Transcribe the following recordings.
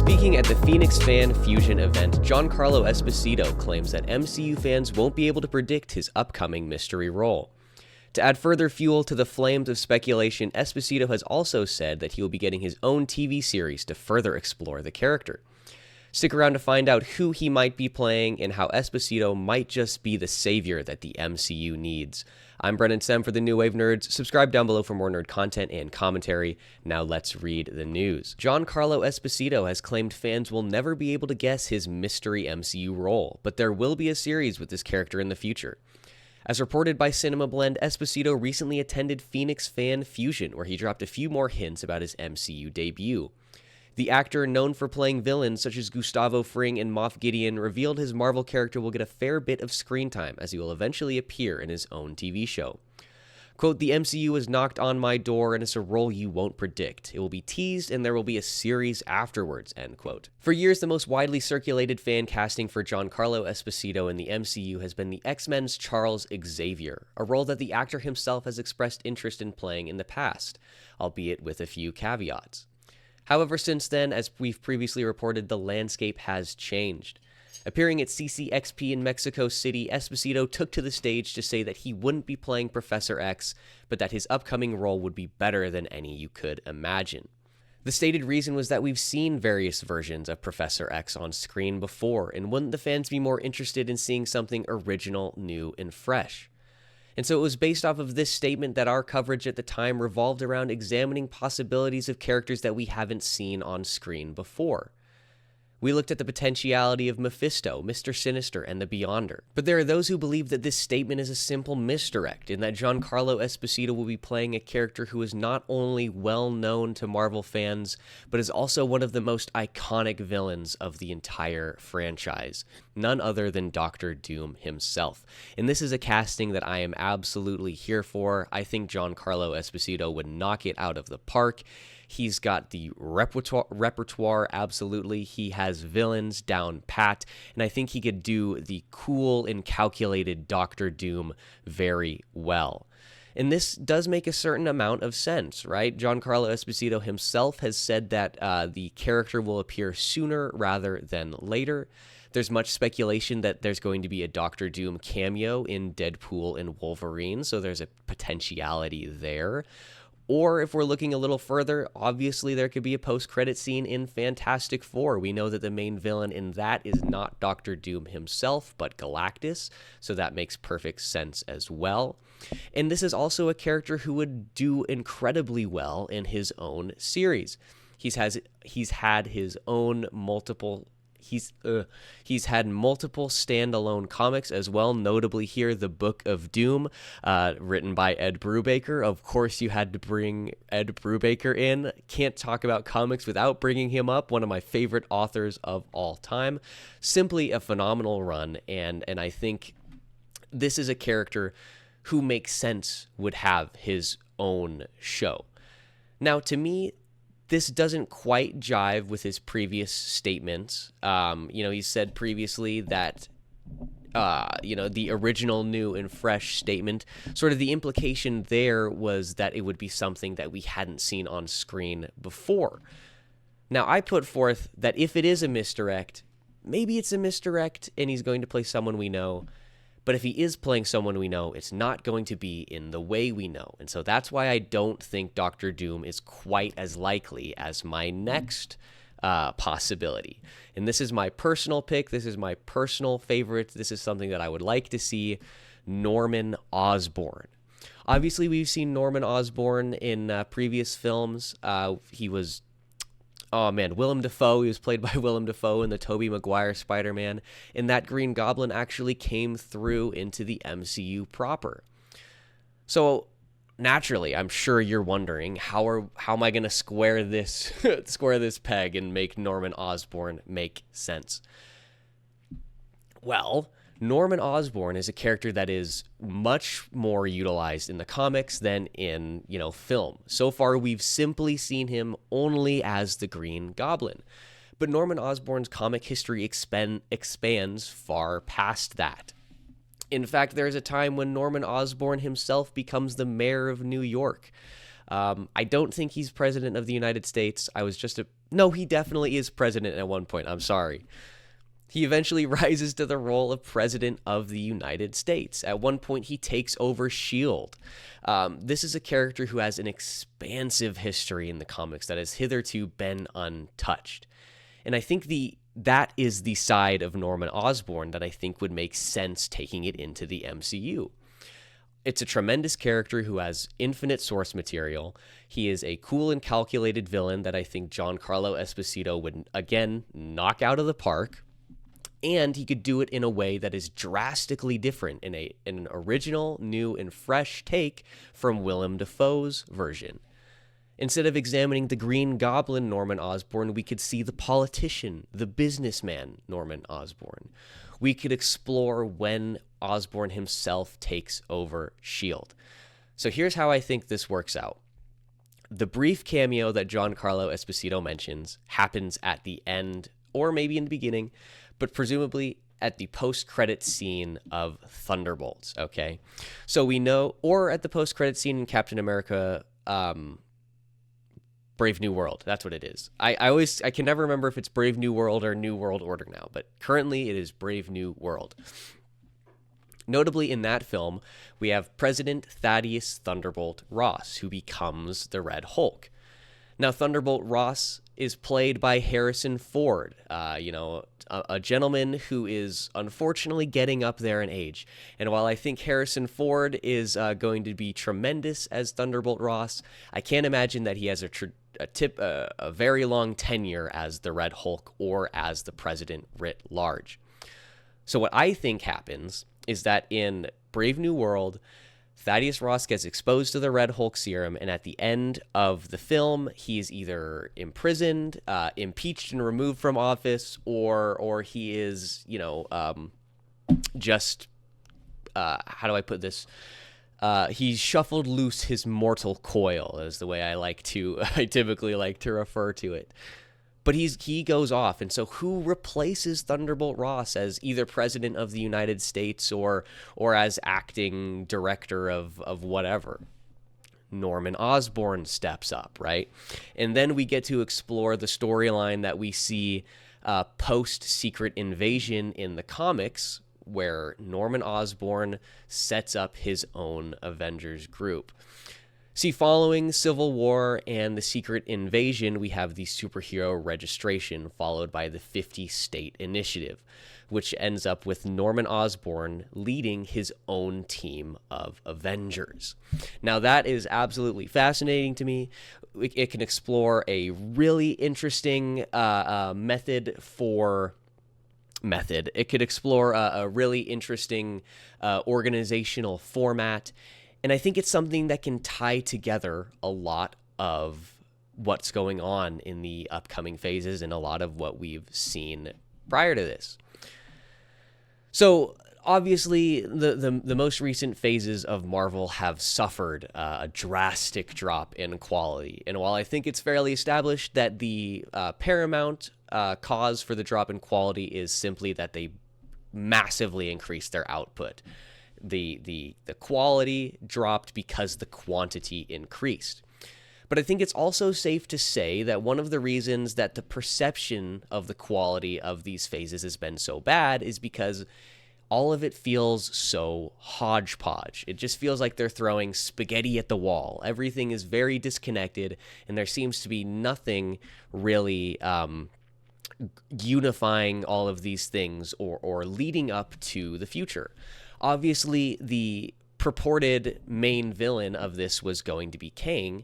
Speaking at the Phoenix Fan Fusion event, Giancarlo Esposito claims that MCU fans won't be able to predict his upcoming mystery role. To add further fuel to the flames of speculation, Esposito has also said that he will be getting his own TV series to further explore the character. Stick around to find out who he might be playing and how Esposito might just be the savior that the MCU needs. I'm Brennan Sem for the New Wave Nerds. Subscribe down below for more nerd content and commentary. Now let's read the news. Giancarlo Esposito has claimed fans will never be able to guess his mystery MCU role, but there will be a series with this character in the future. As reported by Cinema Blend, Esposito recently attended Phoenix Fan Fusion, where he dropped a few more hints about his MCU debut. The actor, known for playing villains such as Gustavo Fring and Moff Gideon, revealed his Marvel character will get a fair bit of screen time as he will eventually appear in his own TV show. Quote, "The MCU has knocked on my door and it's a role you won't predict. It will be teased and there will be a series afterwards," end quote. For years, the most widely circulated fan casting for Giancarlo Esposito in the MCU has been the X-Men's Charles Xavier, a role that the actor himself has expressed interest in playing in the past, albeit with a few caveats. However, since then, as we've previously reported, the landscape has changed. Appearing at CCXP in Mexico City, Esposito took to the stage to say that he wouldn't be playing Professor X, but that his upcoming role would be better than any you could imagine. The stated reason was that we've seen various versions of Professor X on screen before, and wouldn't the fans be more interested in seeing something original, new, and fresh? And so it was based off of this statement that our coverage at the time revolved around examining possibilities of characters that we haven't seen on screen before. We looked at the potentiality of Mephisto, Mr. Sinister, and the Beyonder. But there are those who believe that this statement is a simple misdirect, and that Giancarlo Esposito will be playing a character who is not only well known to Marvel fans, but is also one of the most iconic villains of the entire franchise. None other than Dr. Doom himself. And this is a casting that I am absolutely here for. I think Giancarlo Esposito would knock it out of the park. He's got the repertoire, absolutely. He has villains down pat, and I think he could do the cool and calculated Doctor Doom very well. And this does make a certain amount of sense, right? Giancarlo Esposito himself has said that the character will appear sooner rather than later. There's much speculation that there's going to be a Doctor Doom cameo in Deadpool and Wolverine, so there's a potentiality there. Or if we're looking a little further, obviously there could be a post-credit scene in Fantastic Four. We know that the main villain in that is not Doctor Doom himself, but Galactus, so that makes perfect sense as well. And this is also a character who would do incredibly well in his own series. He's had his own multiple... He's had multiple standalone comics as well, notably here The Book of Doom, written by Ed Brubaker. Of course, you had to bring Ed Brubaker in. Can't talk about comics without bringing him up, one of my favorite authors of all time. Simply a phenomenal run, and I think this is a character who makes sense would have his own show. Now, to me, this doesn't quite jive with his previous statements. He said previously that, the original new and fresh statement, sort of the implication there was that it would be something that we hadn't seen on screen before. Now, I put forth that if it is a misdirect, maybe it's a misdirect and he's going to play someone we know. But if he is playing someone we know, it's not going to be in the way we know. And so that's why I don't think Doctor Doom is quite as likely as my next possibility. And this is my personal pick. This is my personal favorite. This is something that I would like to see: Norman Osborn. Obviously, we've seen Norman Osborn in previous films. He was... Willem Dafoe. He was played by Willem Dafoe in the Tobey Maguire Spider-Man, and that Green Goblin actually came through into the MCU proper. So, naturally, I'm sure you're wondering, how am I going to square this peg and make Norman Osborn make sense? Well, Norman Osborn is a character that is much more utilized in the comics than in, film. So far, we've simply seen him only as the Green Goblin. But Norman Osborn's comic history expands far past that. In fact, there's a time when Norman Osborn himself becomes the mayor of New York. I don't think he's president of the United States. I was just No, he definitely is president at one point. I'm sorry. He eventually rises to the role of President of the United States. At one point, he takes over S.H.I.E.L.D. This is a character who has an expansive history in the comics that has hitherto been untouched. And I think that is the side of Norman Osborn that I think would make sense taking it into the MCU. It's a tremendous character who has infinite source material. He is a cool and calculated villain that I think Giancarlo Esposito would, again, knock out of the park. And he could do it in a way that is drastically different in an original, new, and fresh take from Willem Dafoe's version. Instead of examining the Green Goblin Norman Osborn, we could see the politician, the businessman Norman Osborn. We could explore when Osborn himself takes over S.H.I.E.L.D. So here's how I think this works out. The brief cameo that Giancarlo Esposito mentions happens at the end, or maybe in the beginning, but presumably at the post-credit scene of Thunderbolts, okay? So we know, or at the post-credit scene in Captain America, Brave New World. That's what it is. I can never remember if it's Brave New World or New World Order now, but currently it is Brave New World. Notably in that film, we have President Thaddeus Thunderbolt Ross, who becomes the Red Hulk. Now, Thunderbolt Ross is played by Harrison Ford, a gentleman who is unfortunately getting up there in age. And while I think Harrison Ford is going to be tremendous as Thunderbolt Ross, I can't imagine that he has a very long tenure as the Red Hulk or as the president writ large. So what I think happens is that in Brave New World, Thaddeus Ross gets exposed to the Red Hulk serum, and at the end of the film, he is either imprisoned, impeached and removed from office, or he is, just, how do I put this? He's shuffled loose his mortal coil, is the way I typically like to refer to it. But he goes off, and so who replaces Thunderbolt Ross as either president of the United States or as acting director of whatever? Norman Osborn steps up, right? And then we get to explore the storyline that we see post-Secret Invasion in the comics, where Norman Osborn sets up his own Avengers group. See, following Civil War and the Secret Invasion, we have the superhero registration, followed by the 50-state initiative, which ends up with Norman Osborn leading his own team of Avengers. Now, that is absolutely fascinating to me. It can explore a really interesting method. It could explore a really interesting organizational format. And I think it's something that can tie together a lot of what's going on in the upcoming phases and a lot of what we've seen prior to this. So obviously, the most recent phases of Marvel have suffered a drastic drop in quality. And while I think it's fairly established that the paramount cause for the drop in quality is simply that they massively increased their output, the quality dropped because the quantity increased. But I think it's also safe to say that one of the reasons that the perception of the quality of these phases has been so bad is because all of it feels so hodgepodge. It just feels like they're throwing spaghetti at the wall. Everything is very disconnected, and there seems to be nothing really unifying all of these things or leading up to the future. Obviously, the purported main villain of this was going to be Kang,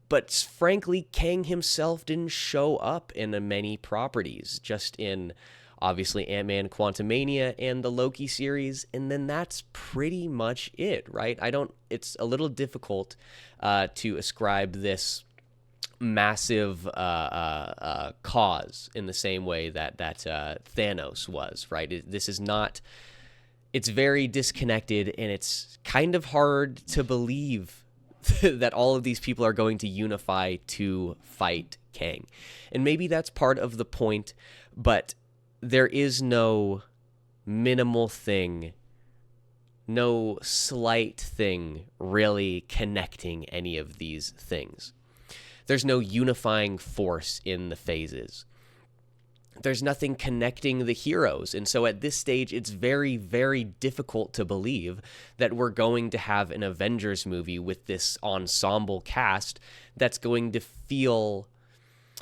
but frankly, Kang himself didn't show up in many properties, just in, obviously, Ant-Man Quantumania and the Loki series, and then that's pretty much it, right? It's a little difficult to ascribe this massive cause in the same way that Thanos was, right? This is not... It's very disconnected, and it's kind of hard to believe that all of these people are going to unify to fight Kang. And maybe that's part of the point, but there is no minimal thing, no slight thing really connecting any of these things. There's no unifying force in the phases. There's nothing connecting the heroes. And so at this stage, it's very, very difficult to believe that we're going to have an Avengers movie with this ensemble cast that's going to feel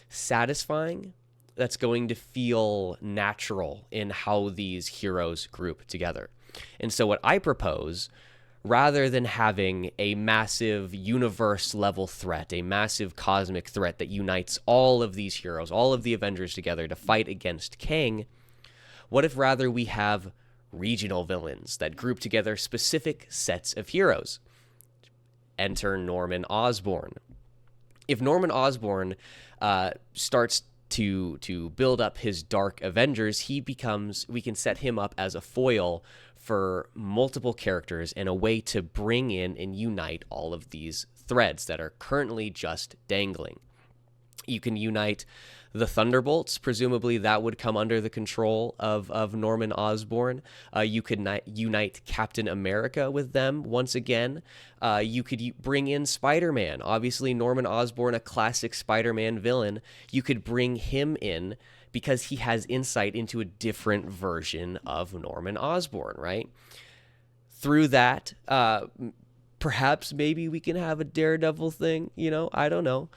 satisfying, that's going to feel natural in how these heroes group together. And so what I propose, rather than having a massive universe level threat, a massive cosmic threat that unites all of these heroes, all of the Avengers together to fight against Kang, what if rather we have regional villains that group together specific sets of heroes? Enter Norman Osborn. If Norman Osborn starts to build up his Dark Avengers, we can set him up as a foil for multiple characters and a way to bring in and unite all of these threads that are currently just dangling. You can unite the Thunderbolts. Presumably that would come under the control of Norman Osborn. You could unite Captain America with them once again. You could bring in Spider-Man. Obviously, Norman Osborn, a classic Spider-Man villain. You could bring him in because he has insight into a different version of Norman Osborn, right? Through that, perhaps maybe we can have a Daredevil thing, I don't know.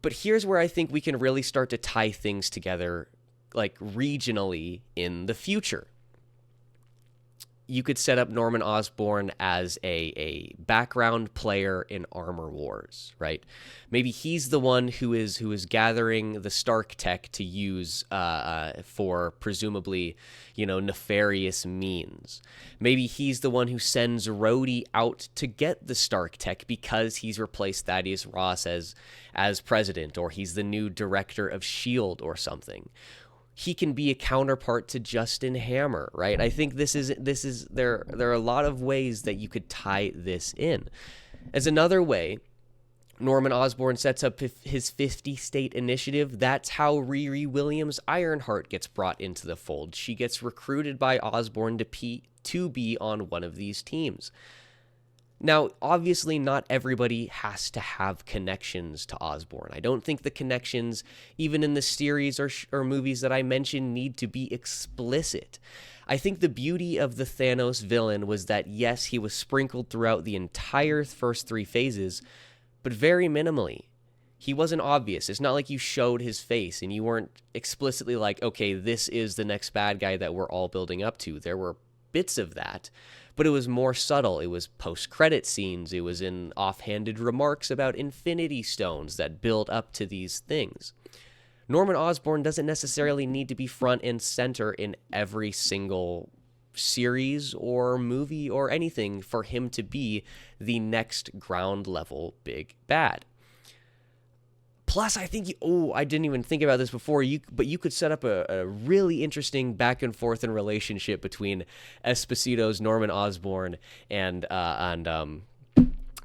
But here's where I think we can really start to tie things together, like regionally in the future. You could set up Norman Osborn as a background player in Armor Wars, right? Maybe he's the one who is gathering the Stark tech to use for presumably, nefarious means. Maybe he's the one who sends Rhodey out to get the Stark tech because he's replaced Thaddeus Ross as president, or he's the new director of S.H.I.E.L.D. or something. He can be a counterpart to Justin Hammer, right? I think there are a lot of ways that you could tie this in. As another way, Norman Osborn sets up his 50 state initiative. That's how Riri Williams Ironheart gets brought into the fold. She gets recruited by Osborn to be on one of these teams. Now, obviously, not everybody has to have connections to Osborn. I don't think the connections, even in the series or movies that I mentioned, need to be explicit. I think the beauty of the Thanos villain was that, yes, he was sprinkled throughout the entire first three phases, but very minimally. He wasn't obvious. It's not like you showed his face and you weren't explicitly like, okay, this is the next bad guy that we're all building up to. There were bits of that, but it was more subtle. It was post-credit scenes. It was in offhanded remarks about Infinity Stones that build up to these things. Norman Osborn doesn't necessarily need to be front and center in every single series or movie or anything for him to be the next ground level big bad. Plus, I think I didn't even think about this before. But you could set up a really interesting back and forth in relationship between Esposito's Norman Osborn and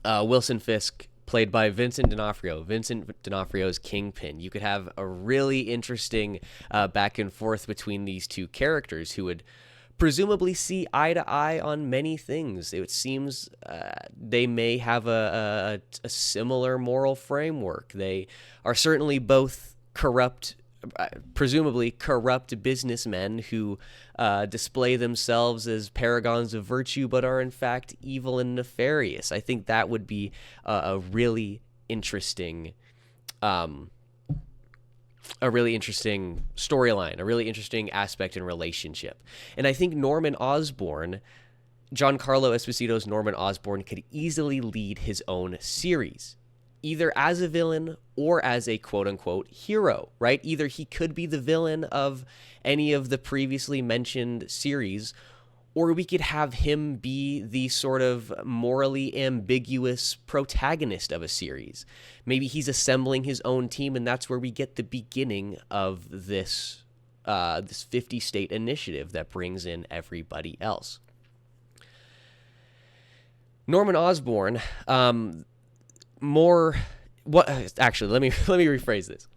Wilson Fisk, played by Vincent D'Onofrio. Vincent D'Onofrio's Kingpin. You could have a really interesting back and forth between these two characters who would presumably see eye to eye on many things. It seems they may have a similar moral framework. They are certainly both presumably corrupt businessmen who display themselves as paragons of virtue, but are in fact evil and nefarious. I think that would be a really interesting storyline, a really interesting aspect in relationship. And I think Norman Osborn, Giancarlo Esposito's Norman Osborn, could easily lead his own series, either as a villain or as a quote-unquote hero, right? Either he could be the villain of any of the previously mentioned series, or we could have him be the sort of morally ambiguous protagonist of a series. Maybe he's assembling his own team, and that's where we get the beginning of this 50-state initiative that brings in everybody else. Norman Osborn, actually, let me rephrase this.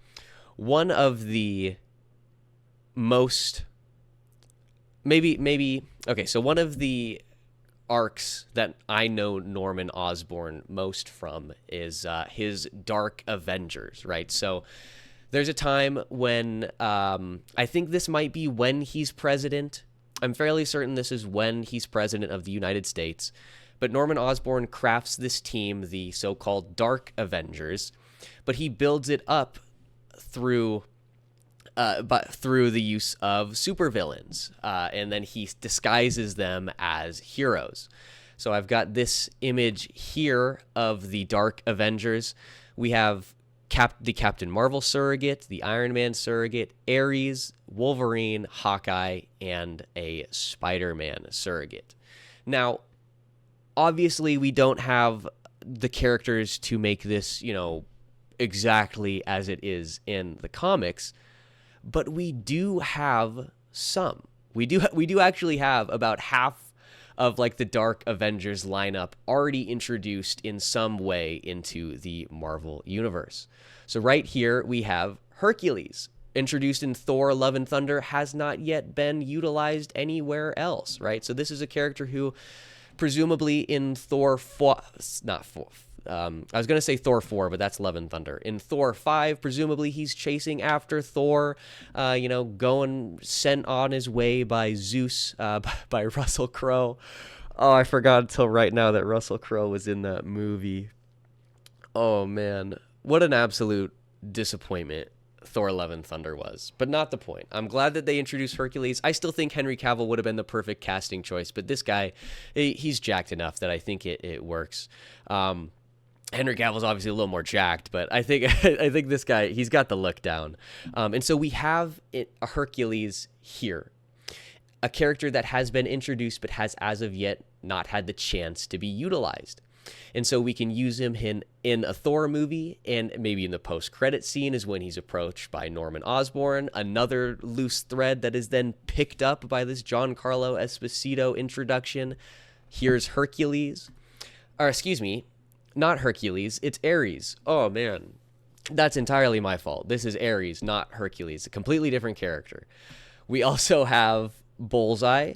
One of the most one of the arcs that I know Norman Osborn most from is his Dark Avengers, right? So there's a time when I think this might be when he's president. I'm fairly certain this is when he's president of the United States. But Norman Osborn crafts this team, the so-called Dark Avengers, but he builds it up through the use of supervillains, and then he disguises them as heroes. So I've got this image here of the Dark Avengers. We have the Captain Marvel surrogate, the Iron Man surrogate, Ares, Wolverine, Hawkeye, and a Spider-Man surrogate. Now, obviously, we don't have the characters to make this, exactly as it is in the comics, but we do have some. We do actually have about half of the Dark Avengers lineup already introduced in some way into the Marvel universe. So right here we have Hercules, introduced in Thor: Love and Thunder, has not yet been utilized anywhere else, right? So this is a character who presumably in Thor 4, I was going to say Thor 4, but that's Love and Thunder. In Thor 5, presumably he's chasing after Thor, going sent on his way by Zeus, by Russell Crowe. Oh, I forgot until right now that Russell Crowe was in that movie. Oh, man. What an absolute disappointment Thor: Love and Thunder was, but not the point. I'm glad that they introduced Hercules. I still think Henry Cavill would have been the perfect casting choice, but this guy, he's jacked enough that I think it works. Henry Cavill's obviously a little more jacked, but I think this guy, he's got the look down. And so we have a Hercules here, a character that has been introduced but has as of yet not had the chance to be utilized. And so we can use him in a Thor movie, and maybe in the post-credit scene is when he's approached by Norman Osborn, another loose thread that is then picked up by this Giancarlo Esposito introduction. Here's Hercules. Or excuse me, not Hercules, it's Ares. Oh, man. That's entirely my fault. This is Ares, not Hercules. A completely different character. We also have Bullseye,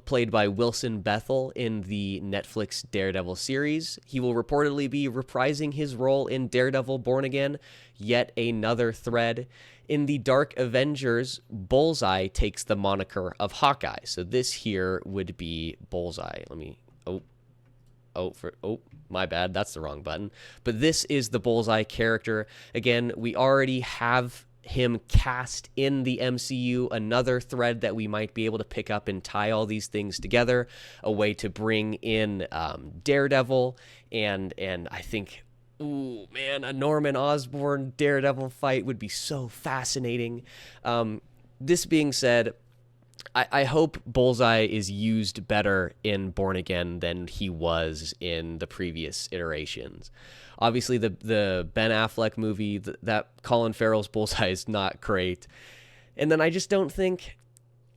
played by Wilson Bethel in the Netflix Daredevil series. He will reportedly be reprising his role in Daredevil Born Again, yet another thread. In the Dark Avengers, Bullseye takes the moniker of Hawkeye. So this here would be Bullseye. My bad, that's the wrong button. But this is the Bullseye character. Again, we already have him cast in the MCU, another thread that we might be able to pick up and tie all these things together, a way to bring in Daredevil, and I think, ooh, man, a Norman Osborn Daredevil fight would be so fascinating. This being said, I hope Bullseye is used better in Born Again than he was in the previous iterations. Obviously, the Ben Affleck movie, that Colin Farrell's Bullseye is not great. And then I just don't think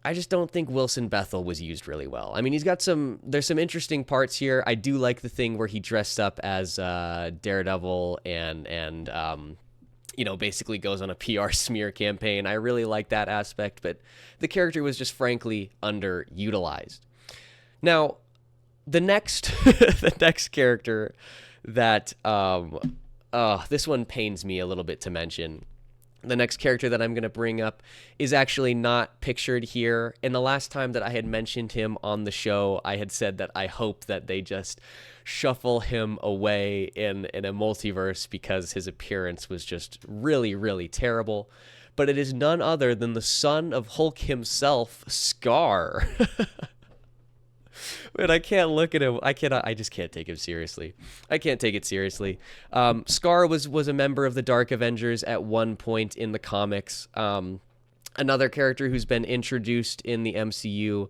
Wilson Bethel was used really well. I mean, there's some interesting parts here. I do like the thing where he dressed up as Daredevil and basically goes on a PR smear campaign. I really like that aspect, but the character was just frankly underutilized. Now, the next character that this one pains me a little bit to mention. The next character that I'm going to bring up is actually not pictured here. And the last time that I had mentioned him on the show, I had said that I hope that they just shuffle him away in a multiverse because his appearance was just really, really terrible. But it is none other than the son of Hulk himself, Scar. Man, I can't look at him. I just can't take him seriously. I can't take it seriously. Scar was a member of the Dark Avengers at one point in the comics. Another character who's been introduced in the MCU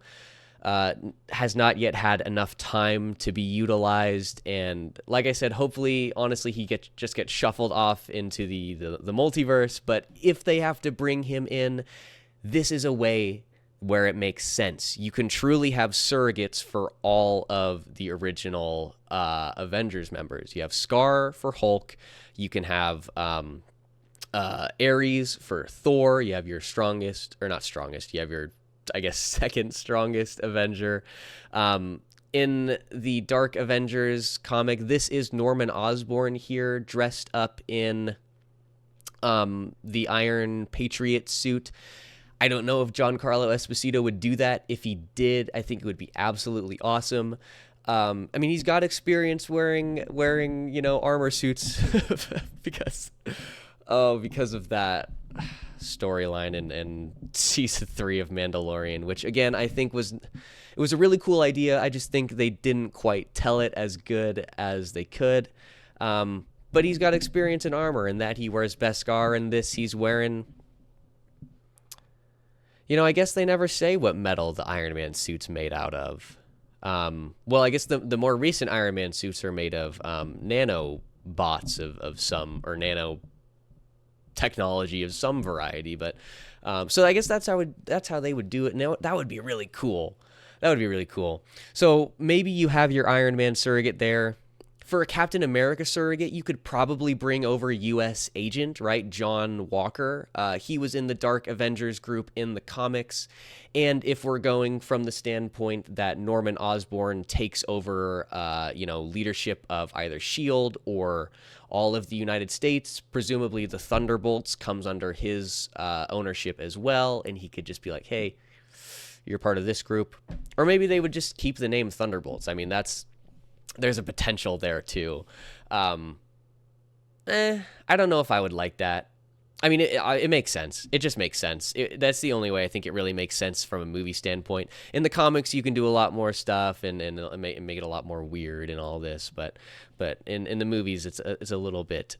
has not yet had enough time to be utilized. And like I said, hopefully, honestly, he just gets shuffled off into the multiverse. But if they have to bring him in, this is a way where it makes sense. You can truly have surrogates for all of the original Avengers members. You have Scar for Hulk. You can have Ares for Thor. You have your strongest, or not strongest, you have your, I guess, second strongest Avenger. in the Dark Avengers comic, this is Norman Osborn here, dressed up in the Iron Patriot suit. I don't know if Giancarlo Esposito would do that. If he did, I think it would be absolutely awesome. I mean, he's got experience wearing armor suits because of that storyline in season 3 of Mandalorian, which again I think was a really cool idea. I just think they didn't quite tell it as good as they could. But he's got experience in armor, and that he wears Beskar, and this he's wearing. I guess they never say what metal the Iron Man suit's made out of. Well, I guess the more recent Iron Man suits are made of nanobots of some, or nano technology of some variety. But so I guess that's how they would do it. Now that would be really cool. So maybe you have your Iron Man surrogate there. For a Captain America surrogate, you could probably bring over U.S. Agent, right? John Walker. He was in the Dark Avengers group in the comics. And if we're going from the standpoint that Norman Osborn takes over, leadership of either S.H.I.E.L.D. or all of the United States, presumably the Thunderbolts comes under his ownership as well. And he could just be like, hey, you're part of this group. Or maybe they would just keep the name Thunderbolts. I mean, there's a potential there too. I don't know if I would like that. I mean, it makes sense. It just makes sense. That's the only way I think it really makes sense from a movie standpoint. In the comics, you can do a lot more stuff and make it a lot more weird and all this. But in the movies, it's a little bit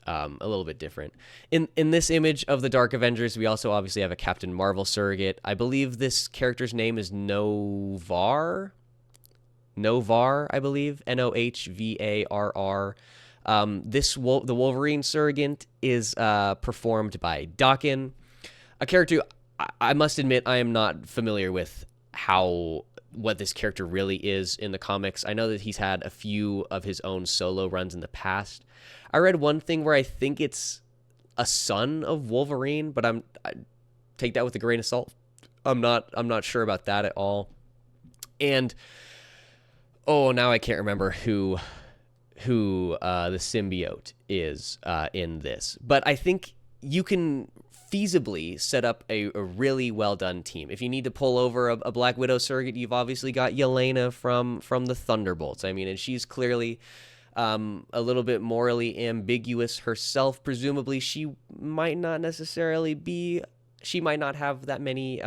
different. In this image of the Dark Avengers, we also obviously have a Captain Marvel surrogate. I believe this character's name is Novar, I believe, Nohvarr. The Wolverine surrogate is performed by Dakin, a character I must admit I am not familiar with what this character really is in the comics. I know that he's had a few of his own solo runs in the past. I read one thing where I think it's a son of Wolverine, but I take that with a grain of salt. I'm not sure about that at all. And now I can't remember who the symbiote is in this. But I think you can feasibly set up a really well-done team. If you need to pull over a Black Widow surrogate, you've obviously got Yelena from the Thunderbolts. I mean, and she's clearly a little bit morally ambiguous herself. Presumably, she might not have that many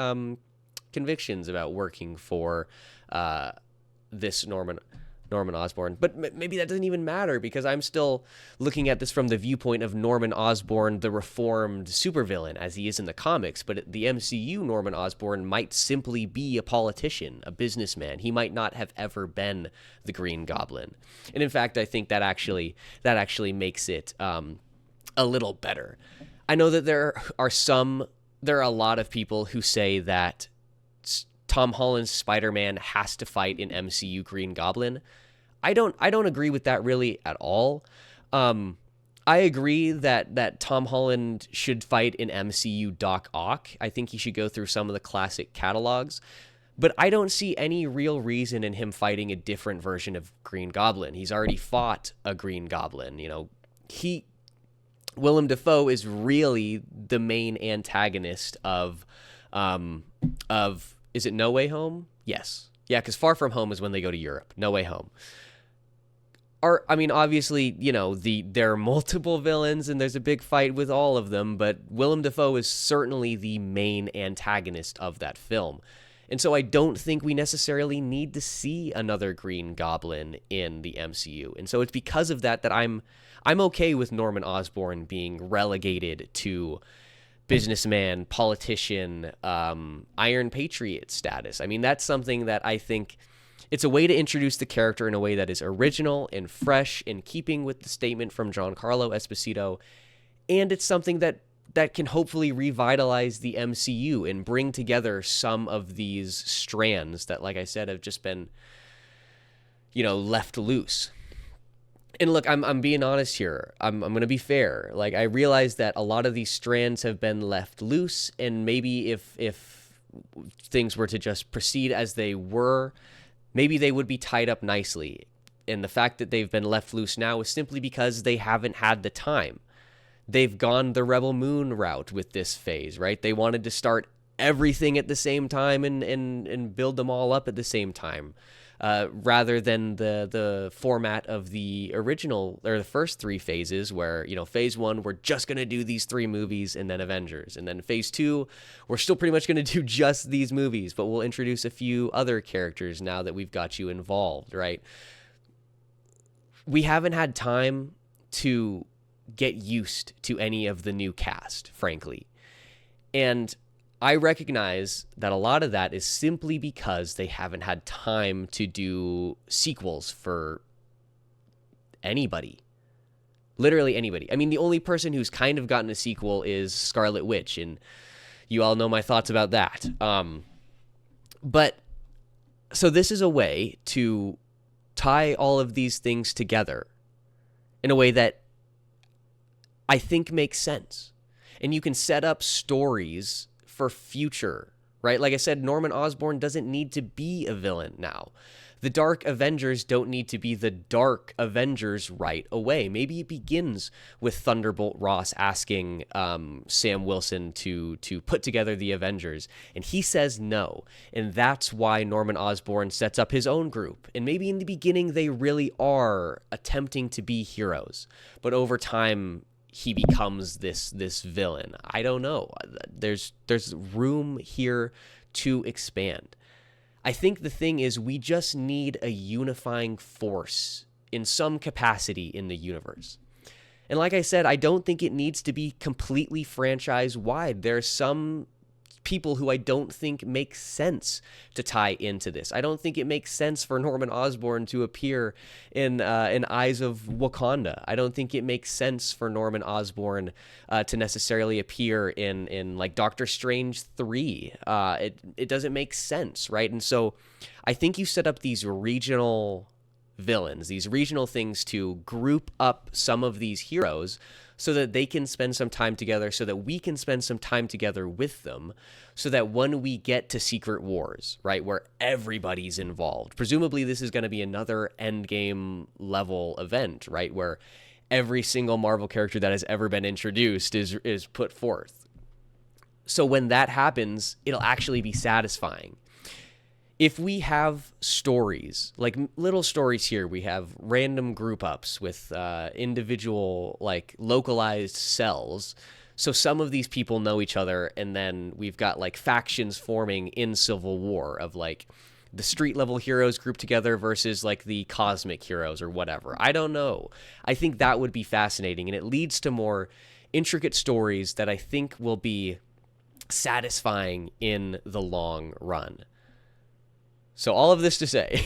convictions about working for this Norman Osborn. But maybe that doesn't even matter, because I'm still looking at this from the viewpoint of Norman Osborn, the reformed supervillain, as he is in the comics. But the MCU Norman Osborn might simply be a politician, a businessman. He might not have ever been the Green Goblin. And in fact, I think that actually makes it a little better. I know that there are a lot of people who say that Tom Holland's Spider-Man has to fight an MCU Green Goblin. I don't agree with that really at all. I agree that Tom Holland should fight an MCU Doc Ock. I think he should go through some of the classic catalogs. But I don't see any real reason in him fighting a different version of Green Goblin. He's already fought a Green Goblin. Willem Dafoe is really the main antagonist of is it No Way Home? Yes. Yeah, because Far From Home is when they go to Europe. No Way Home. Obviously, there are multiple villains and there's a big fight with all of them, but Willem Dafoe is certainly the main antagonist of that film. And so I don't think we necessarily need to see another Green Goblin in the MCU. And so it's because of that I'm okay with Norman Osborn being relegated to businessman, politician, Iron Patriot status. I mean, that's something that I think it's a way to introduce the character in a way that is original and fresh, in keeping with the statement from Giancarlo Esposito, and it's something that can hopefully revitalize the MCU and bring together some of these strands that, like I said, have just been, left loose. And look, I'm being honest here. I'm going to be fair. Like, I realize that a lot of these strands have been left loose, and maybe if things were to just proceed as they were, maybe they would be tied up nicely. And the fact that they've been left loose now is simply because they haven't had the time. They've gone the Rebel Moon route with this phase, right? They wanted to start everything at the same time and build them all up at the same time, rather than the format of the original, or the first three phases, where, you know, phase one, we're just going to do these three movies and then Avengers. And then phase two, we're still pretty much going to do just these movies, but we'll introduce a few other characters now that we've got you involved, right? We haven't had time to get used to any of the new cast, frankly. And I recognize that a lot of that is simply because they haven't had time to do sequels for anybody. Literally anybody. I mean, the only person who's kind of gotten a sequel is Scarlet Witch, and you all know my thoughts about that. But so this is a way to tie all of these things together in a way that I think makes sense. And you can set up stories for future, right? Like I said, Norman Osborn doesn't need to be a villain now. The Dark Avengers don't need to be the Dark Avengers right away. Maybe it begins with Thunderbolt Ross asking Sam Wilson to put together the Avengers, and he says no. And that's why Norman Osborn sets up his own group. And maybe in the beginning they really are attempting to be heroes, but over time he becomes this villain. I don't know. There's room here to expand. I think the thing is, we just need a unifying force in some capacity in the universe. And like I said, I don't think it needs to be completely franchise-wide. There are some people who I don't think make sense to tie into this. I don't think it makes sense for Norman Osborn to appear in Eyes of Wakanda. I don't think it makes sense for Norman Osborn to necessarily appear in like Doctor Strange 3. It doesn't make sense, right? And so I think you set up these regional villains, these regional things to group up some of these heroes so that they can spend some time together, so that we can spend some time together with them, so that when we get to Secret Wars, right, where everybody's involved, presumably this is going to be another Endgame level event, right, where every single Marvel character that has ever been introduced is put forth. So when that happens, it'll actually be satisfying. If we have stories, like little stories here, we have random group ups with individual, like, localized cells. So some of these people know each other, and then we've got, like, factions forming in Civil War of, like, the street level heroes grouped together versus, like, the cosmic heroes or whatever. I don't know. I think that would be fascinating, and it leads to more intricate stories that I think will be satisfying in the long run. So all of this to say,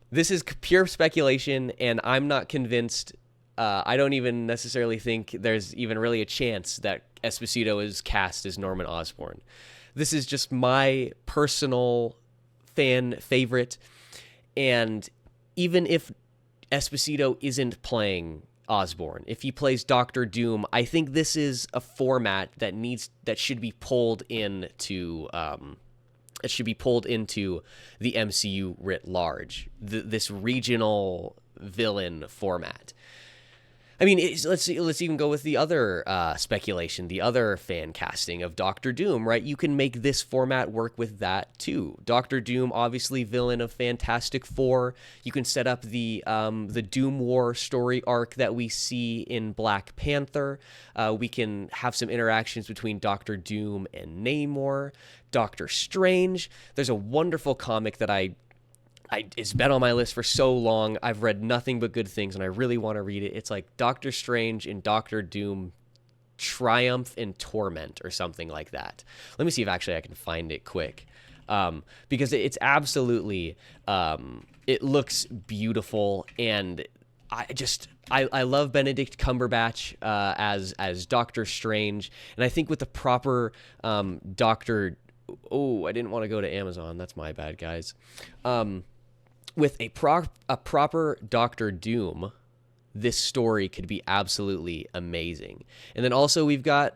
this is pure speculation, and I'm not convinced. I don't even necessarily think there's even really a chance that Esposito is cast as Norman Osborn. This is just my personal fan favorite, and even if Esposito isn't playing Osborn, if he plays Doctor Doom, I think this is a format that should be pulled into. It should be pulled into the MCU writ large, this regional villain format. I mean, let's even go with the other speculation, the other fan casting of Doctor Doom, right? You can make this format work with that too. Doctor Doom, obviously villain of Fantastic Four. You can set up the Doom War story arc that we see in Black Panther. We can have some interactions between Doctor Doom and Namor. Doctor Strange. There's a wonderful comic that it's been on my list for so long. I've read nothing but good things, and I really want to read it. It's like Doctor Strange and Doctor Doom Triumph and Torment or something like that. Let me see if actually I can find it quick. Because it's absolutely, it looks beautiful, and I love Benedict Cumberbatch as Doctor Strange, and I think with the proper Doctor... Oh, I didn't want to go to Amazon. That's my bad, guys. With a proper Doctor Doom, this story could be absolutely amazing. And then also we've got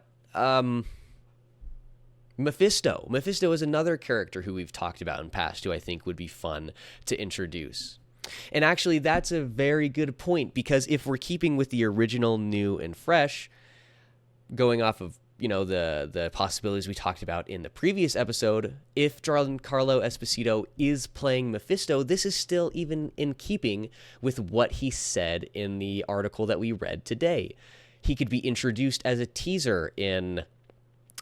Mephisto. Mephisto is another character who we've talked about in past who I think would be fun to introduce. And actually, that's a very good point, because if we're keeping with the original, new, and fresh, going off of, the possibilities we talked about in the previous episode, if Giancarlo Esposito is playing Mephisto, this is still even in keeping with what he said in the article that we read today. He could be introduced as a teaser in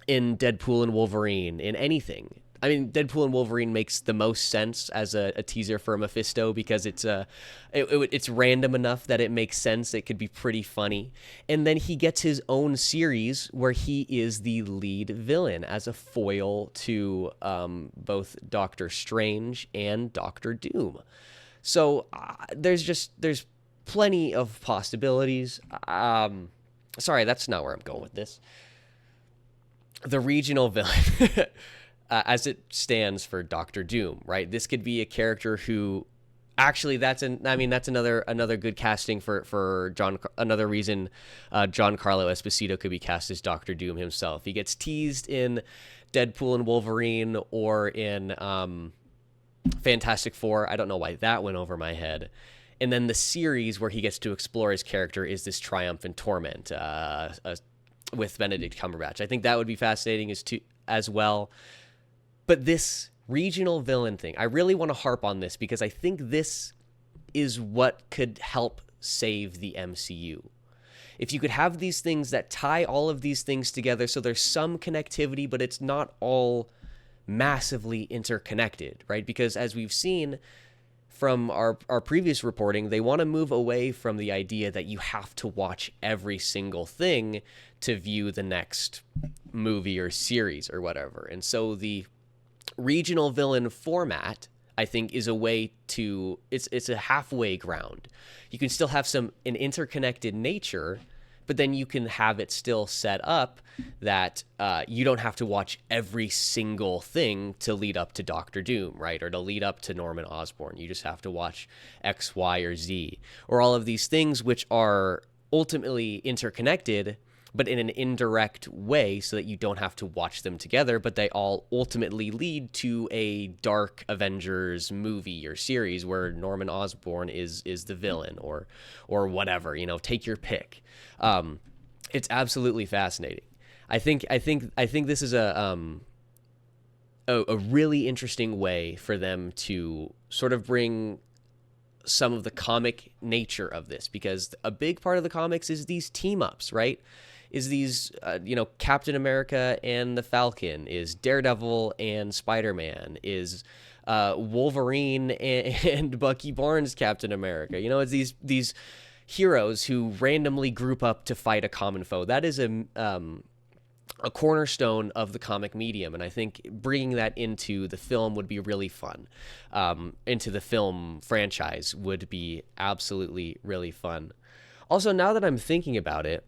Deadpool and Wolverine, in anything. I mean, Deadpool and Wolverine makes the most sense as a teaser for Mephisto, because it's random enough that it makes sense. It could be pretty funny. And then he gets his own series where he is the lead villain as a foil to both Doctor Strange and Doctor Doom. So there's plenty of possibilities. Sorry, that's not where I'm going with this. The regional villain. As it stands for Doctor Doom, right? This could be a character who, actually, that's another good casting for another reason Giancarlo Esposito could be cast as Doctor Doom himself. He gets teased in Deadpool and Wolverine or in Fantastic Four. I don't know why that went over my head. And then the series where he gets to explore his character is this Triumph and Torment with Benedict Cumberbatch. I think that would be fascinating as well. But this regional villain thing, I really want to harp on this, because I think this is what could help save the MCU. If you could have these things that tie all of these things together so there's some connectivity, but it's not all massively interconnected, right? Because as we've seen from our previous reporting, they want to move away from the idea that you have to watch every single thing to view the next movie or series or whatever. And so the regional villain format, I think, is a way to, it's a halfway ground. You can still have an interconnected nature, but then you can have it still set up that you don't have to watch every single thing to lead up to Doctor Doom, right? Or to lead up to Norman Osborn. You just have to watch X, Y, or Z, or all of these things which are ultimately interconnected, but in an indirect way, so that you don't have to watch them together, but they all ultimately lead to a dark Avengers movie or series where Norman Osborn is the villain, or whatever, take your pick. It's absolutely fascinating. I think this is a really interesting way for them to sort of bring some of the comic nature of this, because a big part of the comics is these team ups, right? Is these, Captain America and the Falcon, is Daredevil and Spider-Man, is Wolverine and Bucky Barnes Captain America. It's these heroes who randomly group up to fight a common foe. That is a cornerstone of the comic medium, and I think bringing that into the film would be really fun. Into the film franchise would be absolutely really fun. Also, now that I'm thinking about it,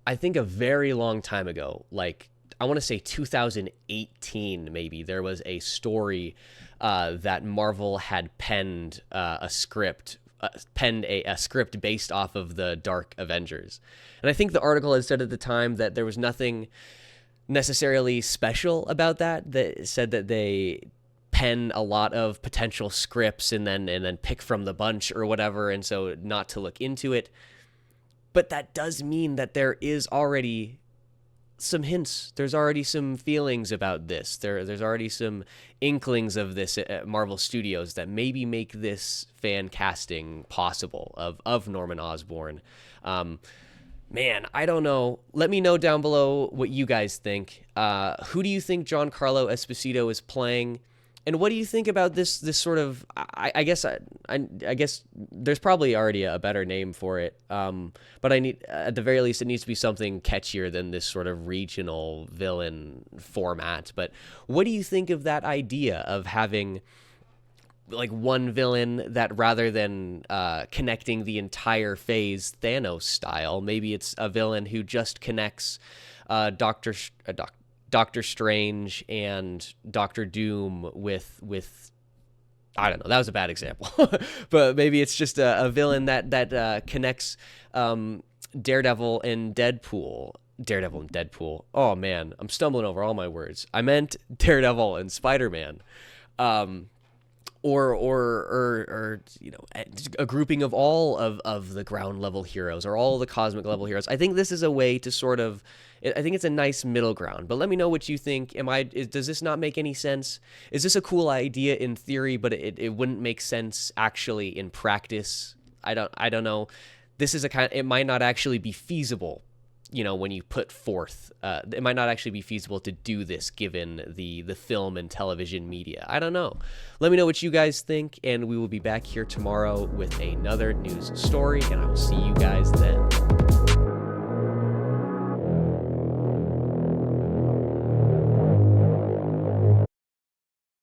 I think a very long time ago, like I want to say 2018 maybe, there was a story that Marvel had penned a script based off of the Dark Avengers. And I think the article had said at the time that there was nothing necessarily special about that said that they pen a lot of potential scripts and then pick from the bunch or whatever, and so not to look into it. But that does mean that there is already some hints. There's already some feelings about this. There's already some inklings of this at Marvel Studios that maybe make this fan casting possible of Norman Osborn. Man, I don't know. Let me know down below what you guys think. Who do you think Giancarlo Esposito is playing? And what do you think about this sort of, I guess there's probably already a better name for it, but at the very least, it needs to be something catchier than this sort of regional villain format. But what do you think of that idea of having like one villain that, rather than connecting the entire phase Thanos style, maybe it's a villain who just connects Doctor Strange and Doctor Doom with I don't know, that was a bad example, but maybe it's just a villain that connects Daredevil and Deadpool, Daredevil and Deadpool. Oh man, I'm stumbling over all my words. I meant Daredevil and Spider-Man. Or you know, a grouping of all of the ground level heroes or all the cosmic level heroes. I think this is a way to sort of, I think it's a nice middle ground. But let me know what you think. Does this not make any sense? Is this a cool idea in theory, but it wouldn't make sense actually in practice? I don't know. This is it might not actually be feasible. You know, when you put forth, it might not actually be feasible to do this given the film and television media. I don't know. Let me know what you guys think, and we will be back here tomorrow with another news story, and I will see you guys then.